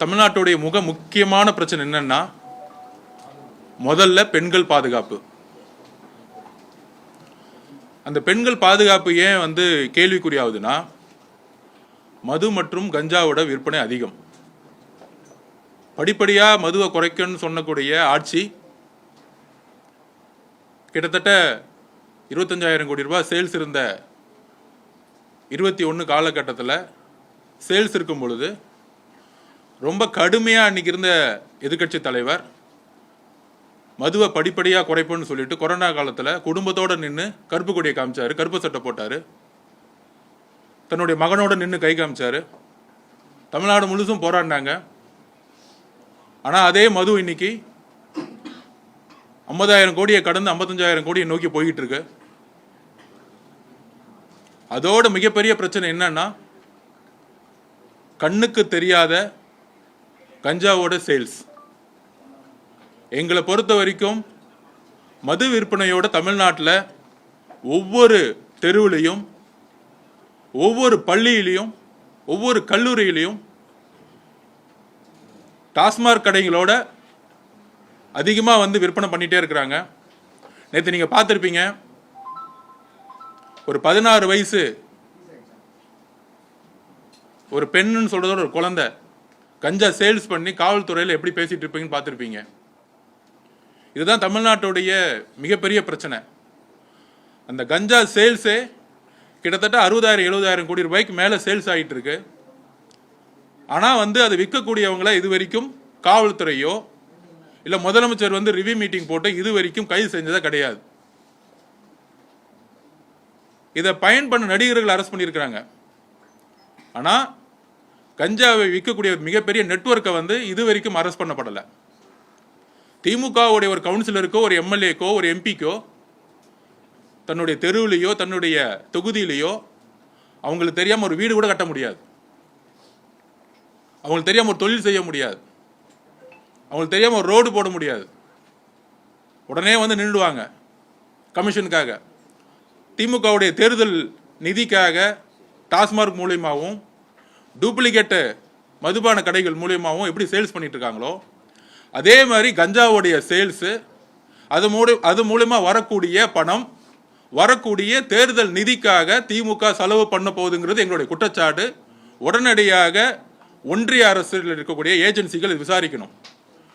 தமிழ்நாட்டுடைய முக்கியமான பிரச்சனை என்னன்னா, முதல்ல பெண்கள் பாதுகாப்பு. அந்த பெண்கள் பாதுகாப்பு ஏன் கேள்விக்குறியாகுதுன்னா, மது மற்றும் கஞ்சாவோட விற்பனை அதிகம். படிப்படியா மதுவை குறைக்கணும்னு சொன்னக்கூடிய ஆட்சி கிட்டத்தட்ட 25,000 கோடி ரூபாய் சேல்ஸ் இருந்த 21 காலகட்டத்தில் சேல்ஸ் இருக்கும் பொழுது ரொம்ப கடுமையாக அன்றைக்கி இருந்த எதிர்கட்சி தலைவர் மதுவை படிப்படியாக குறைப்புன்னு சொல்லிட்டு கொரோனா காலத்தில் குடும்பத்தோடு நின்று கருப்பு கொடியை காமிச்சார், கருப்பு சட்டை போட்டார், தன்னுடைய மகனோடு நின்று கை காமிச்சார். தமிழ்நாடு முழுசும் போராடினாங்க. ஆனால் அதே மது இன்னைக்கு 50,000 கோடியை கடந்து 55,000 கோடியை நோக்கி போய்கிட்டு இருக்கு. அதோட மிகப்பெரிய பிரச்சனை என்னன்னா, கண்ணுக்கு தெரியாத கஞ்சாவோட சேல்ஸ். எங்களை பொறுத்த வரைக்கும் மது விற்பனையோட தமிழ்நாட்டில் ஒவ்வொரு தெருவிலையும், ஒவ்வொரு பள்ளியிலையும், ஒவ்வொரு கல்லூரியிலையும் டாஸ்மாக் கடைகளோட அதிகமாக விற்பனை பண்ணிகிட்டே இருக்கிறாங்க. நேற்று நீங்கள் பார்த்துருப்பீங்க, ஒரு 16 வயசு ஒரு பெண்ணுன்னு சொல்கிறதோட ஒரு குழந்தை கஞ்சா சேல்ஸ் பண்ணி காவல்துறையில் எப்படி பேசிகிட்டு இருப்பீங்கன்னு பார்த்துருப்பீங்க. இதுதான் தமிழ்நாட்டுடைய மிகப்பெரிய பிரச்சனை. அந்த கஞ்சா சேல்ஸே கிட்டத்தட்ட 60,000-70,000 கோடி ரூபாய்க்கு மேலே சேல்ஸ் ஆகிட்டு இருக்கு. ஆனால் அதை விற்கக்கூடியவங்கள இது வரைக்கும் காவல்துறையோ இல்லை முதலமைச்சர் ரிவ்யூ மீட்டிங் போட்டு இது வரைக்கும் கைது செஞ்சதே கிடையாது. இதை பயன் பண்ண நடிகர்கள் அரெஸ்ட் பண்ணியிருக்கிறாங்க. ஆனால் கஞ்சாவை விற்கக்கூடிய மிகப்பெரிய நெட்வொர்க்கை இது வரைக்கும் அரெஸ்ட் பண்ணப்படலை. திமுகவுடைய ஒரு கவுன்சிலருக்கோ, ஒரு எம்எல்ஏக்கோ, ஒரு எம்பிக்கோ தன்னுடைய தெருவிலையோ தன்னுடைய தொகுதியிலையோ அவங்களுக்கு தெரியாமல் ஒரு வீடு கூட கட்ட முடியாது, அவங்களுக்கு தெரியாமல் ஒரு தொழில் செய்ய முடியாது, அவங்களுக்கு தெரியாமல் ஒரு ரோடு போட முடியாது. உடனே நின்றுடுவாங்க கமிஷனுக்காக. திமுகவுடைய தேர்தல் நிதிக்காக டாஸ்மாக் மூலியமாகவும் டூப்ளிகேட்டு மதுபான கடைகள் மூலியமாகவும் எப்படி சேல்ஸ் பண்ணிட்டு இருக்காங்களோ அதே மாதிரி கஞ்சாவுடைய சேல்ஸு, அது மூலமாக வரக்கூடிய பணம், வரக்கூடிய தேர்தல் நிதிக்காக திமுக செலவு பண்ண போகுதுங்கிறது எங்களுடைய குற்றச்சாட்டு. உடனடியாக ஒன்றிய அரசில் இருக்கக்கூடிய ஏஜென்சிகள் விசாரிக்கணும்.